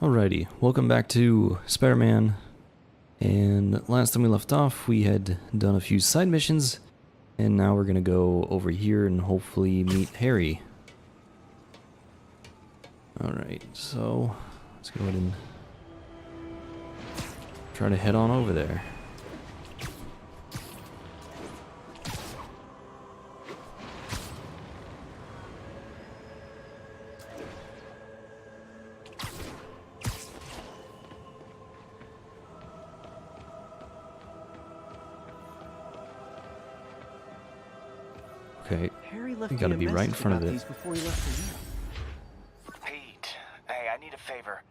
Alrighty, welcome back to Spider-Man, and last time we left off we had done a few side missions, and now we're gonna go over here and hopefully meet Harry. Alright, so let's go ahead and try to head on over there. Okay, Harry left you gotta be right in front of it. Before he left for you. Pete, hey, I need a favor.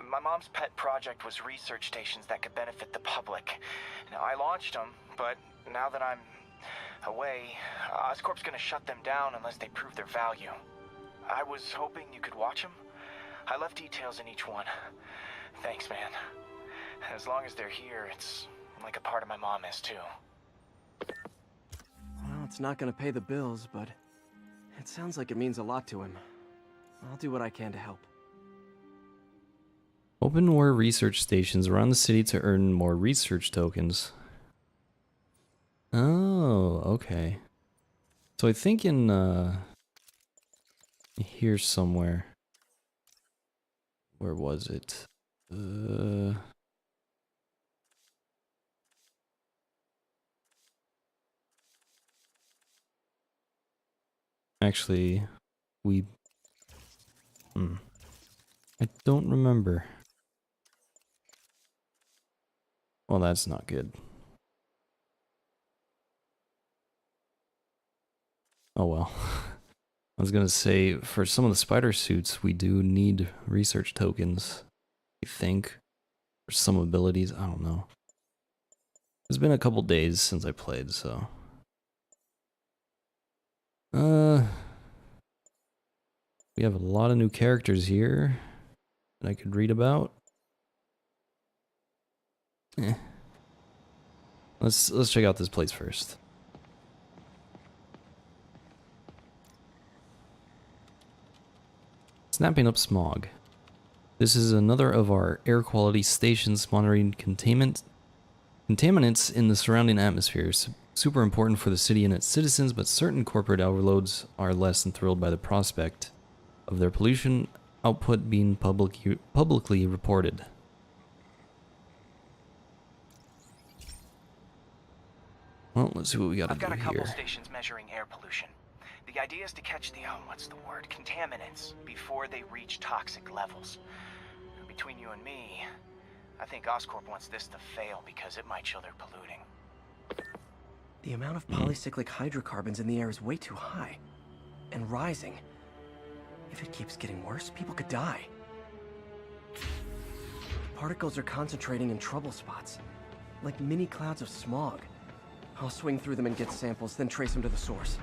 My mom's pet project was research stations that could benefit the public. Now, I launched them, but now that I'm away, Oscorp's gonna shut them down unless they prove their value. I was hoping you could watch them. I left details in each one. Thanks, man. As long as they're here, it's like a part of my mom is, too. Well, it's not gonna pay the bills, but it sounds like it means a lot to him. I'll do what I can to help. Open more research stations around the city to earn more research tokens. Oh, okay. So I think in here somewhere. Where was it? Actually, I don't remember. Well, that's not good. Oh well. I was gonna say, for some of the spider suits, we do need research tokens, I think. For some abilities, I don't know. It's been a couple days since I played, so... we have a lot of new characters here that I could read about. Let's check out this place first. Snapping up smog. This is another of our air quality stations monitoring contaminants in the surrounding atmosphere. Super important for the city and its citizens, but certain corporate overloads are less than thrilled by the prospect of their pollution output being publicly reported. Well, let's see what we gotta do here. I've got a couple stations measuring air pollution. The idea is to catch the, contaminants before they reach toxic levels. Between you and me, I think Oscorp wants this to fail because it might show they're polluting. The amount of polycyclic hydrocarbons in the air is way too high. And rising. If it keeps getting worse, people could die. Particles are concentrating in trouble spots, like mini clouds of smog. I'll swing through them and get samples, then trace them to the source.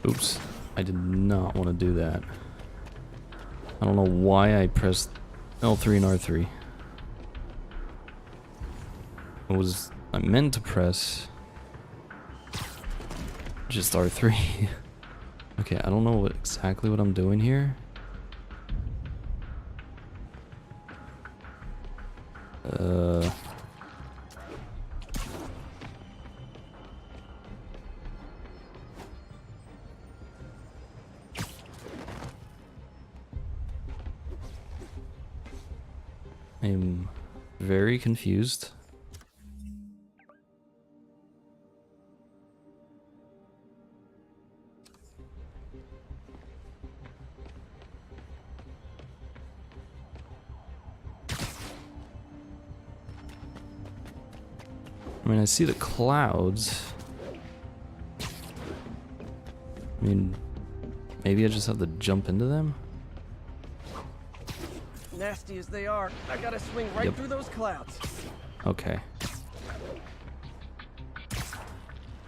Oops, I did not want to do that. I don't know why I pressed L3 and R3. I meant to press just R3. Okay, I don't know exactly what I'm doing here. I'm very confused. I mean, I see the clouds. I mean, maybe I just have to jump into them? Nasty as they are, I gotta swing right through those clouds. Okay.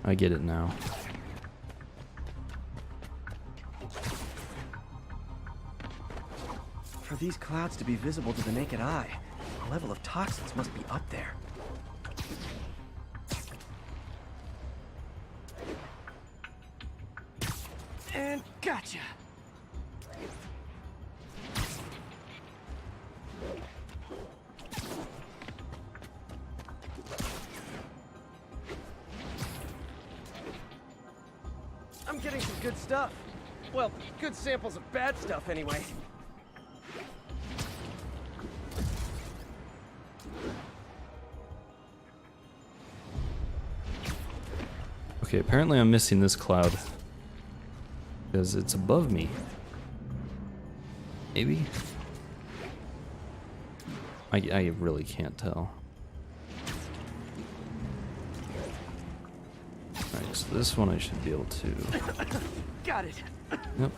I get it now. For these clouds to be visible to the naked eye, the level of toxins must be up there. And gotcha. I'm getting some good stuff. Well, good samples of bad stuff anyway. Okay, apparently I'm missing this cloud. Because it's above me. Maybe? I really can't tell. Alright, so this one I should be able to... Got it. Yep.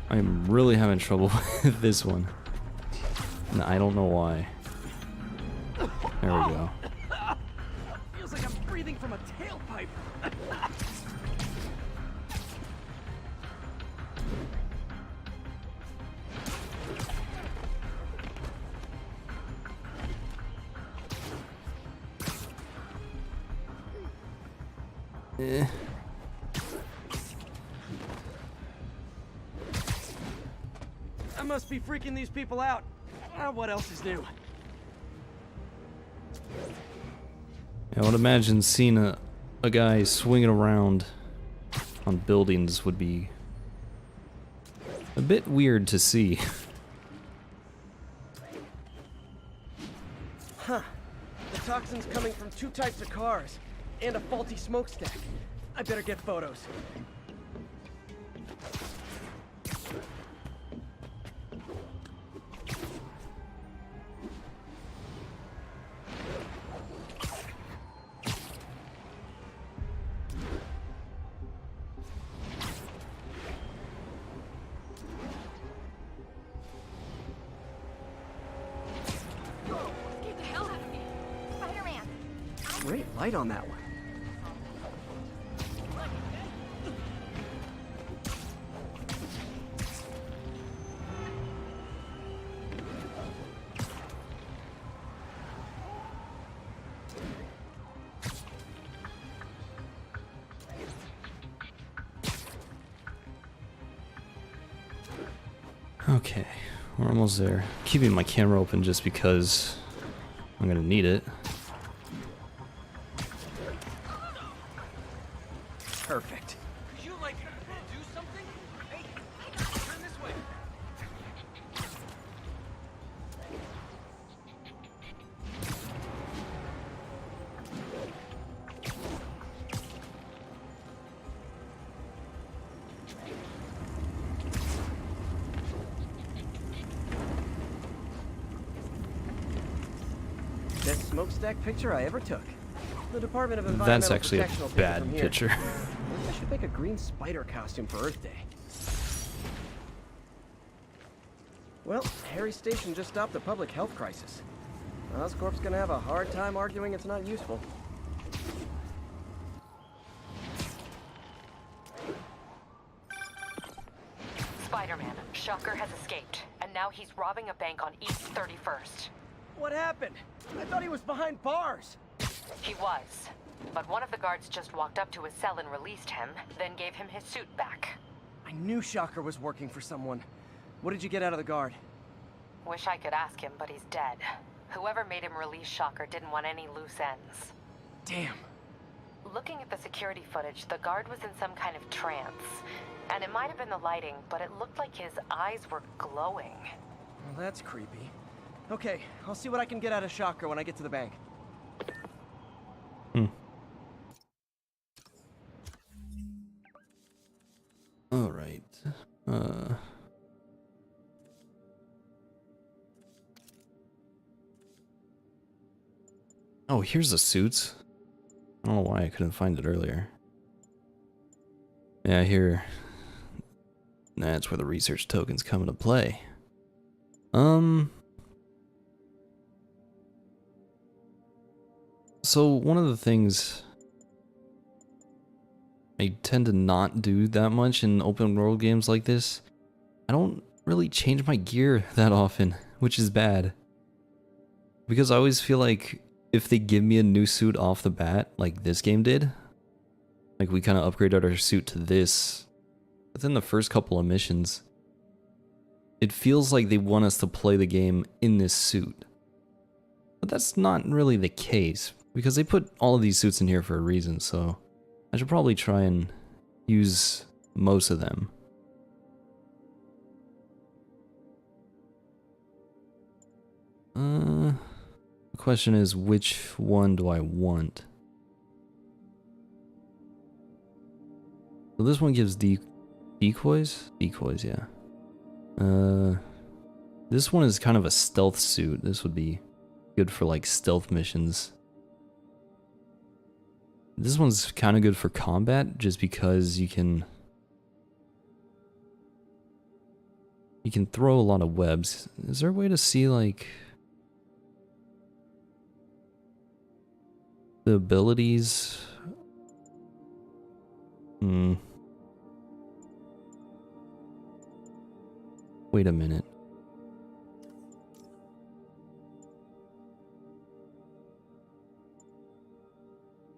I'm really having trouble with this one. And I don't know why. There we go. Feels like I'm breathing from a tailpipe. Eh. I must be freaking these people out. What else is new? I would imagine seeing a guy swinging around on buildings would be a bit weird to see. Huh. The toxin's coming from 2 types of cars and a faulty smokestack. I better get photos. Scared the hell out of me. Spider-Man. Great light on that one. Okay, we're almost there. Keeping my camera open just because I'm gonna need it. Perfect. Could you, like, do something? Hey, turn this way. Best smokestack picture I ever took. The Department of That's Environmental actually a Protection will take it bad from here. picture. I should make a green spider costume for Earth Day. Well, Harry Station just stopped a public health crisis. Oscorp's gonna have a hard time arguing it's not useful. Spider-Man, Shocker has escaped, and now he's robbing a bank on East 31st. What happened? I thought he was behind bars. He was, but one of the guards just walked up to his cell and released him, then gave him his suit back. I knew Shocker was working for someone. What did you get out of the guard? Wish I could ask him, but he's dead. Whoever made him release Shocker didn't want any loose ends. Damn. Looking at the security footage, the guard was in some kind of trance. And it might have been the lighting, but it looked like his eyes were glowing. Well, that's creepy. Okay, I'll see what I can get out of Shocker when I get to the bank. All right. Oh, here's the suits. I don't know why I couldn't find it earlier. Yeah, here. That's where the research tokens come into play. So one of the things I tend to not do that much in open world games like this, I don't really change my gear that often, which is bad. Because I always feel like if they give me a new suit off the bat, like this game did, like we kind of upgraded our suit to this within the first couple of missions, it feels like they want us to play the game in this suit. But that's not really the case, because they put all of these suits in here for a reason, so I should probably try and use most of them. The question is, which one do I want? So this one gives decoys? Decoys, yeah. This one is kind of a stealth suit. This would be good for like stealth missions. This one's kind of good for combat just because you can throw a lot of webs. Is there a way to see like the abilities? Wait a minute.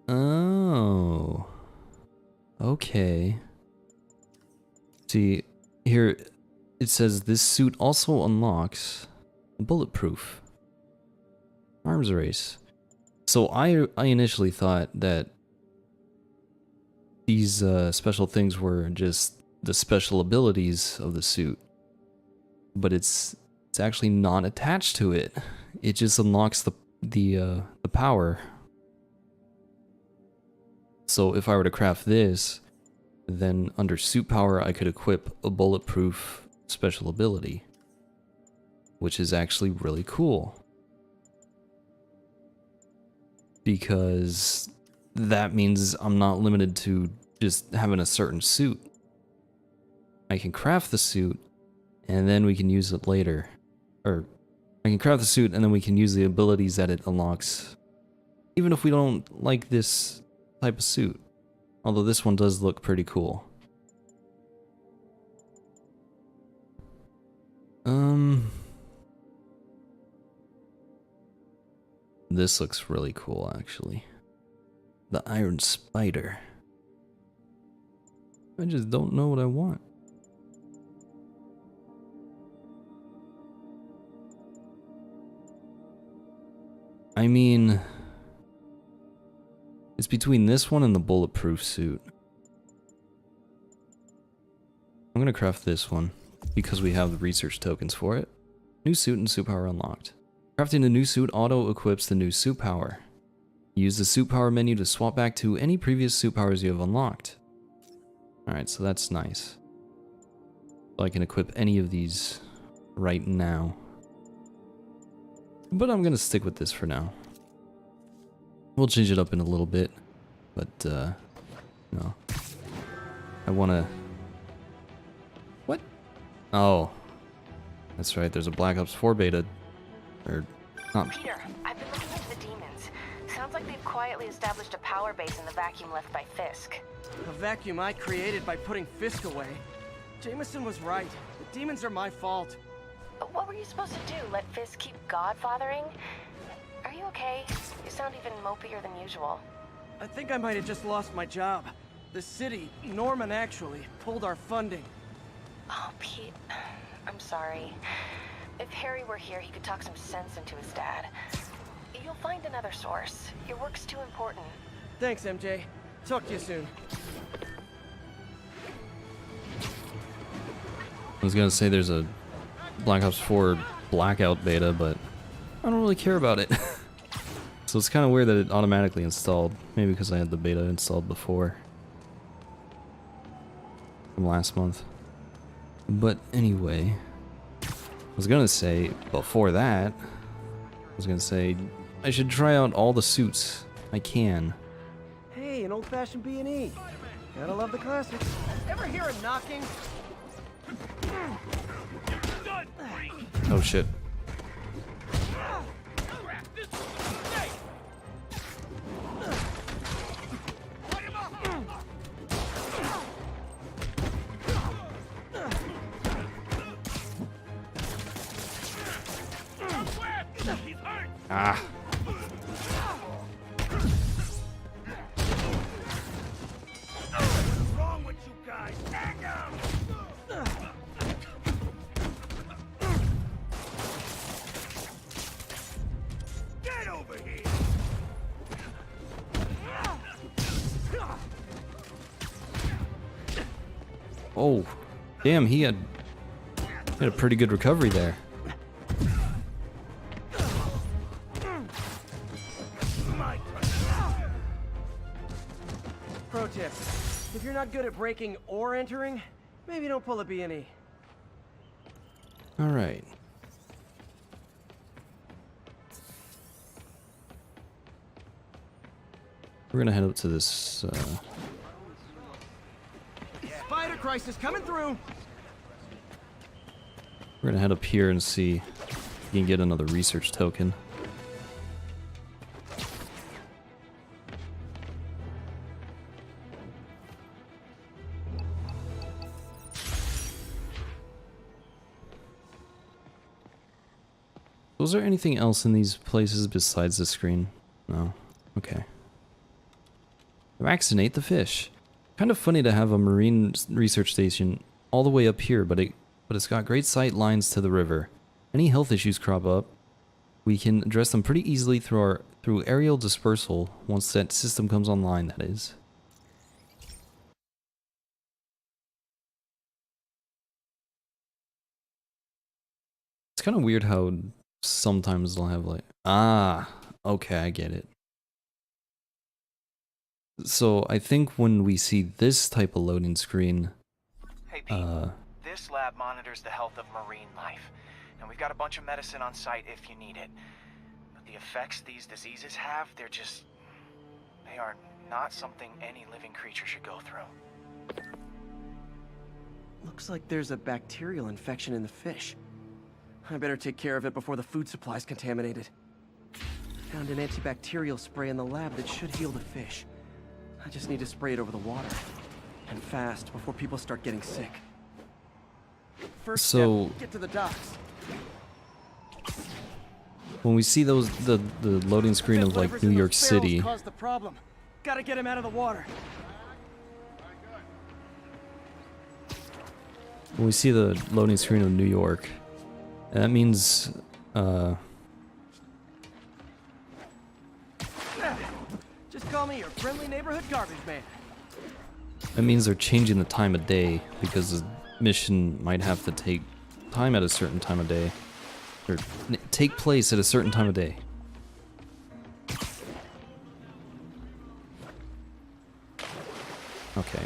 Oh. Okay. See, here it says this suit also unlocks bulletproof arms race. So I initially thought that these special things were just the special abilities of the suit. But it's actually not attached to it. It just unlocks the power. So if I were to craft this, then under suit power I could equip a bulletproof special ability, which is actually really cool. Because that means I'm not limited to just having a certain suit. I can craft the suit and then we can use it later. Or I can craft the suit and then we can use the abilities that it unlocks, even if we don't like this type of suit. Although this one does look pretty cool. This looks really cool actually. The Iron Spider. I just don't know what I want. I mean, it's between this one and the bulletproof suit. I'm gonna craft this one because we have the research tokens for it. New suit and suit power unlocked. Crafting a new suit auto-equips the new suit power. Use the suit power menu to swap back to any previous suit powers you have unlocked. Alright, so that's nice. So I can equip any of these right now. But I'm gonna stick with this for now. We'll change it up in a little bit, but no. I wanna... What? Oh. That's right, there's a Black Ops 4 beta. Or not. Peter, I've been looking into the demons. Sounds like they've quietly established a power base in the vacuum left by Fisk. A vacuum I created by putting Fisk away. Jameson was right. The demons are my fault. But what were you supposed to do? Let Fisk keep godfathering? Are you okay? You sound even mopier than usual. I think I might have just lost my job. The city, Norman actually, pulled our funding. Oh, Pete. I'm sorry. If Harry were here, he could talk some sense into his dad. You'll find another source. Your work's too important. Thanks, MJ. Talk to you soon. I was gonna say there's a Black Ops 4 Blackout beta, but I don't really care about it. So it's kind of weird that it automatically installed. Maybe because I had the beta installed before. From last month. But anyway, I was gonna say, before that, I was gonna say, I should try out all the suits I can. Hey, an old-fashioned B&E. Gotta love the classics. Ever hear a knocking? Oh shit. Ah. What's wrong with you guys? Hang out! Get over here! Oh, damn, he had a pretty good recovery there. Pro tip: if you're not good at breaking or entering, maybe don't pull a B&E. All right. We're gonna head up to this. Spider crisis coming through. We're gonna head up here and see if we can get another research token. Was there anything else in these places besides the screen? No. Okay. Vaccinate the fish. Kind of funny to have a marine research station all the way up here, but it's got great sight lines to the river. Any health issues crop up, we can address them pretty easily through aerial dispersal once that system comes online, that is. It's kind of weird how sometimes they'll have like, okay, I get it. So I think when we see this type of loading screen, Hey Pete, this lab monitors the health of marine life, and we've got a bunch of medicine on site if you need it. But the effects these diseases have, they are not something any living creature should go through. Looks like there's a bacterial infection in the fish. I better take care of it before the food supply's contaminated. Found an antibacterial spray in the lab that should heal the fish. I just need to spray it over the water. And fast, before people start getting sick. First step, get to the docks. when we see those the loading screen of like New York City, Caused the problem. Gotta get him out of the water. when we see the loading screen of New York, that means Just call me your friendly neighborhood garbage man. that means they're changing the time of day because the mission might have to take time at a certain time of day, or take place at a certain time of day. Okay.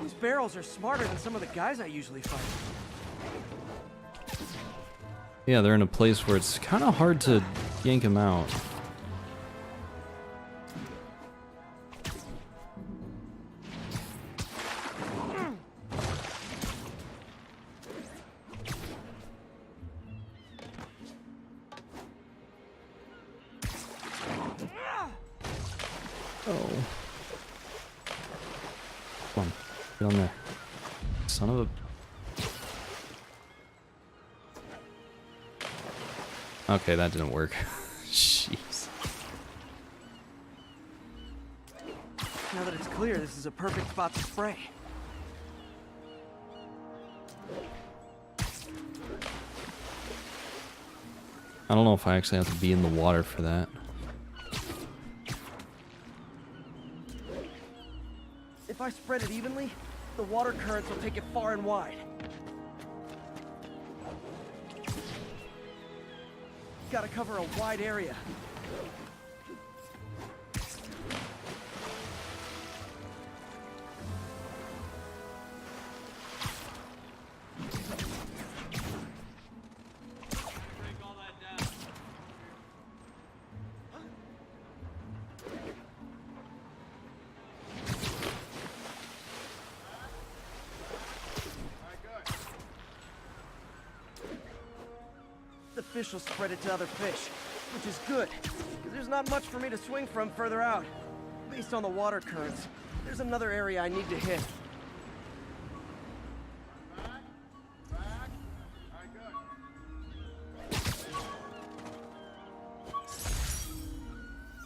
These barrels are smarter than some of the guys I usually fight. Yeah, they're in a place where it's kind of hard to yank them out. Oh. Come on, get on there. Son of a... Okay, that didn't work. Jeez. Now that it's clear, this is a perfect spot to spray. I don't know if I actually have to be in the water for that. If I spread it evenly, the water currents will take it far and wide. Gotta cover a wide area. The fish will spread it to other fish, which is good, because there's not much for me to swing from further out. Based on the water currents, there's another area I need to hit.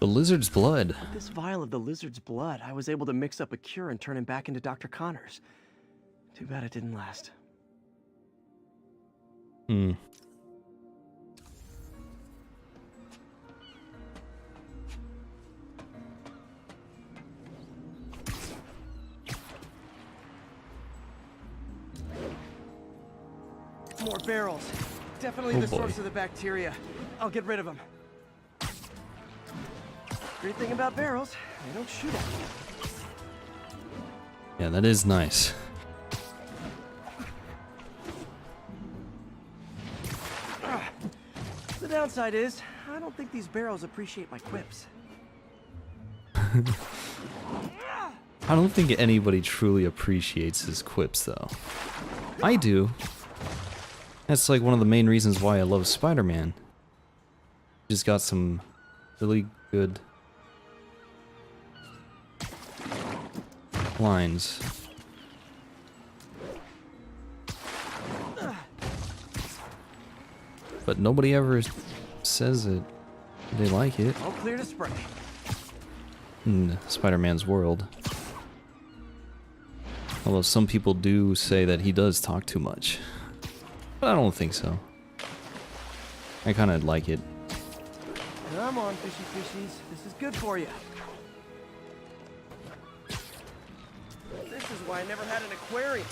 The lizard's blood. With this vial of the lizard's blood, I was able to mix up a cure and turn him back into Dr. Connors. Too bad it didn't last. Hmm. More barrels. Definitely Oh the boy. source of the bacteria. I'll get rid of them. Great thing about barrels, they don't shoot at you. Yeah, that is nice. The downside is, I don't think these barrels appreciate my quips. I don't think anybody truly appreciates his quips, though. I do. That's like one of the main reasons why I love Spider-Man. Just got some really good lines. But nobody ever says that they like it All clear to spray. in Spider-Man's world. Although some people do say that he does talk too much. But I don't think so. I kind of like it. Come on, fishy fishies. This is good for you. This is why I never had an aquarium.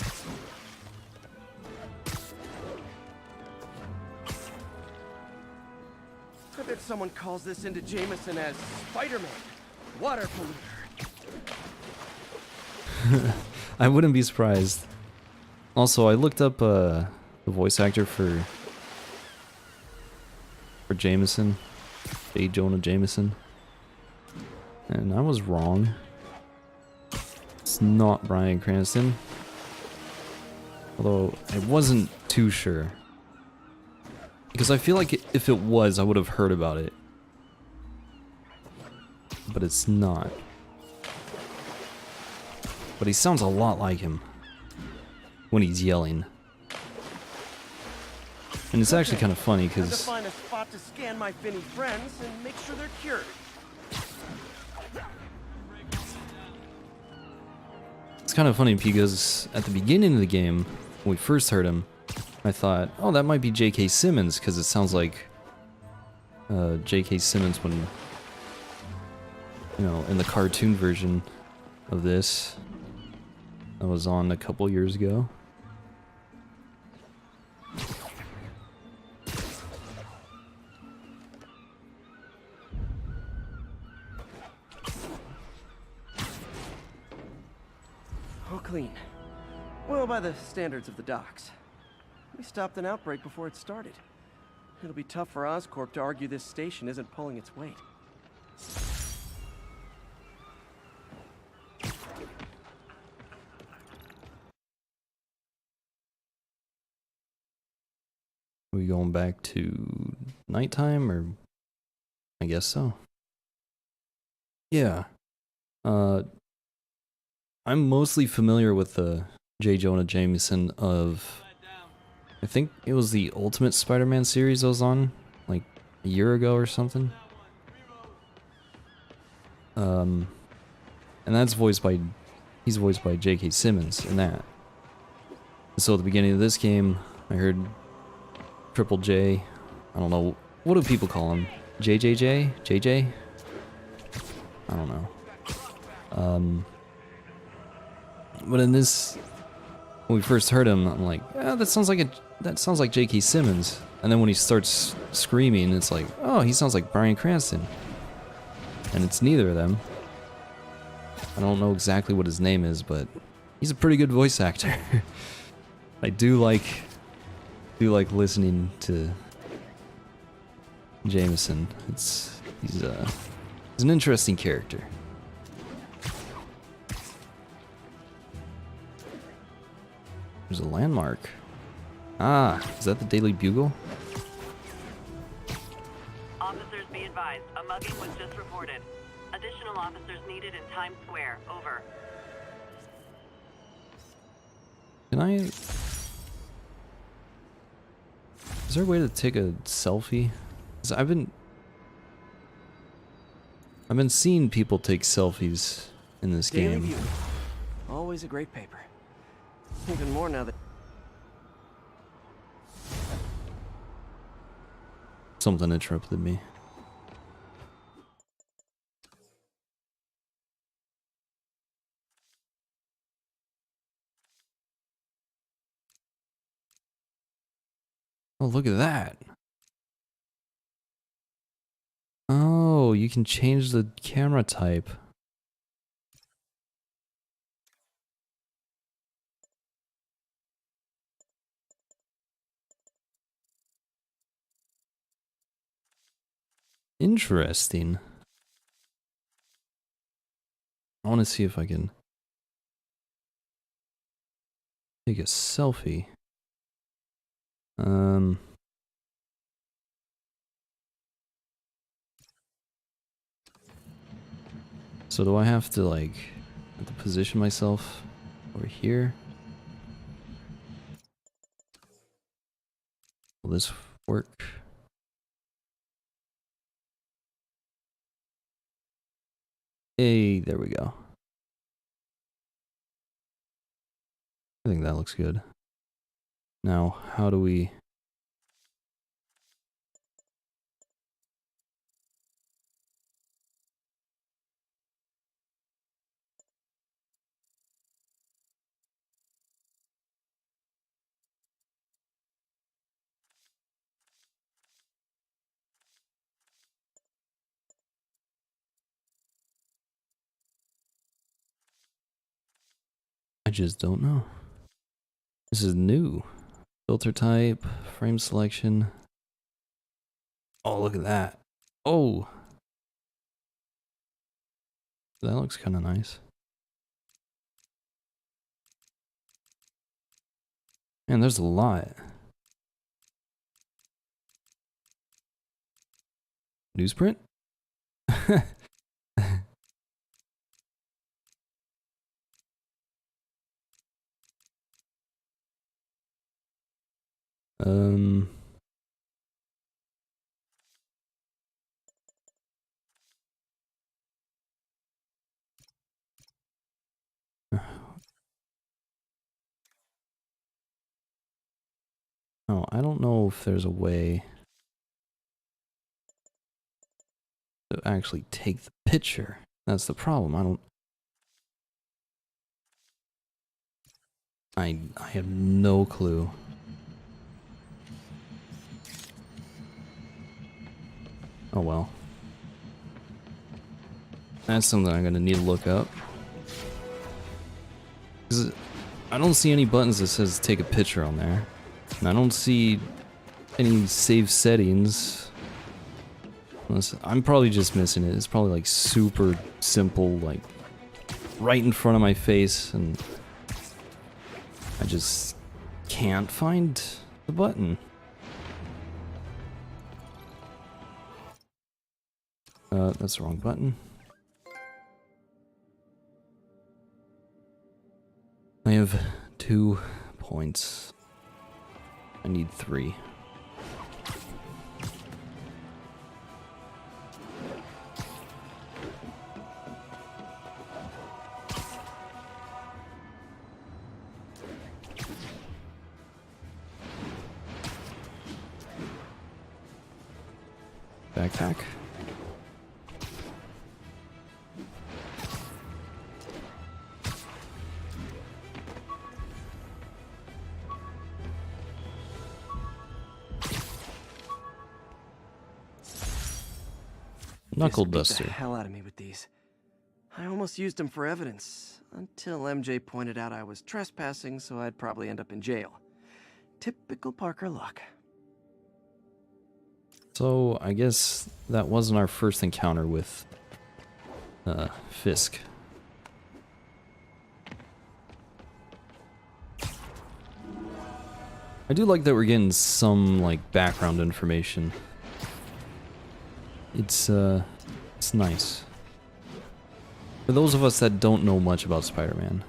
I bet someone calls this into Jameson as Spider-Man, water polluter. I wouldn't be surprised. Also, I looked up the voice actor for Jameson, J. Jonah Jameson, and I was wrong. It's not Bryan Cranston, although I wasn't too sure. Because I feel like if it was, I would have heard about it. But it's not. But he sounds a lot like him when he's yelling. And it's actually kind of funny Time to because find a spot to scan my finny friends and make sure they're cured. it's kind of funny because at the beginning of the game, when we first heard him, I thought, oh, that might be J.K. Simmons because it sounds like J.K. Simmons when, you know, in the cartoon version of this that was on a couple years ago. All clean. Well, by the standards of the docks. We stopped an outbreak before it started. It'll be tough for Oscorp to argue this station isn't pulling its weight. Are we going back to nighttime, or I guess so. Yeah. I'm mostly familiar with the J. Jonah Jameson of, I think it was the Ultimate Spider-Man series I was on, like a year ago or something. And that's he's voiced by J.K. Simmons in that. So at the beginning of this game, I heard Triple J, I don't know, what do people call him? JJJ? JJ? I don't know. But in this, when we first heard him, I'm like, that sounds like J.K. Simmons. And then when he starts screaming, it's like, oh, he sounds like Bryan Cranston. And it's neither of them. I don't know exactly what his name is, but he's a pretty good voice actor. I do like listening to Jameson. He's an interesting character. There's a landmark. Ah, is that the Daily Bugle? Officers be advised, a mugging was just reported. Additional officers needed in Times Square. Over. Can I... Is there a way to take a selfie? 'Cause I've I've been seeing people take selfies in this Daily game. View. Always a great paper. Even more now that... Something interrupted me. Oh, look at that. Oh, you can change the camera type. Interesting. I want to see if I can take a selfie. So do I have to like position myself over here? Will this work? Hey, there we go. I think that looks good. Now, how do we... I just don't know. This is new. Filter type, frame selection. Oh, look at that. Oh! That looks kind of nice. Man, there's a lot. Newsprint? Um... Oh, I don't know if there's a way to actually take the picture. That's the problem. I have no clue. Oh well. That's something I'm gonna need to look up. 'Cause I don't see any buttons that says take a picture on there. And I don't see any save settings. Unless, I'm probably just missing it. It's probably like super simple, like right in front of my face, and I just can't find the button. That's the wrong button. I have 2 points. I need 3. Backpack. Knuckle Just beat duster. the hell out of me with these. I almost used them for evidence, until MJ pointed out I was trespassing, so I'd probably end up in jail. Typical Parker luck. So, I guess that wasn't our first encounter with Fisk. I do like that we're getting some, like, background information. It's nice. For those of us that don't know much about Spider-Man,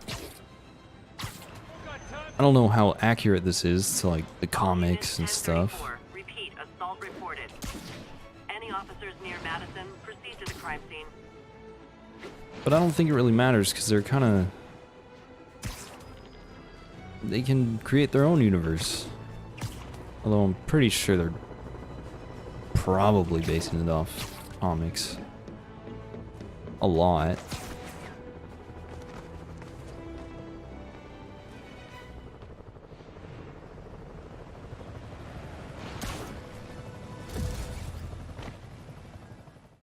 I don't know how accurate this is to, like, the comics and stuff. Repeat, assault reported. Any officers near Madison, proceed Proceed to the crime scene. But I don't think it really matters because they're kind of... They can create their own universe. Although I'm pretty sure they're probably basing it off comics. A lot.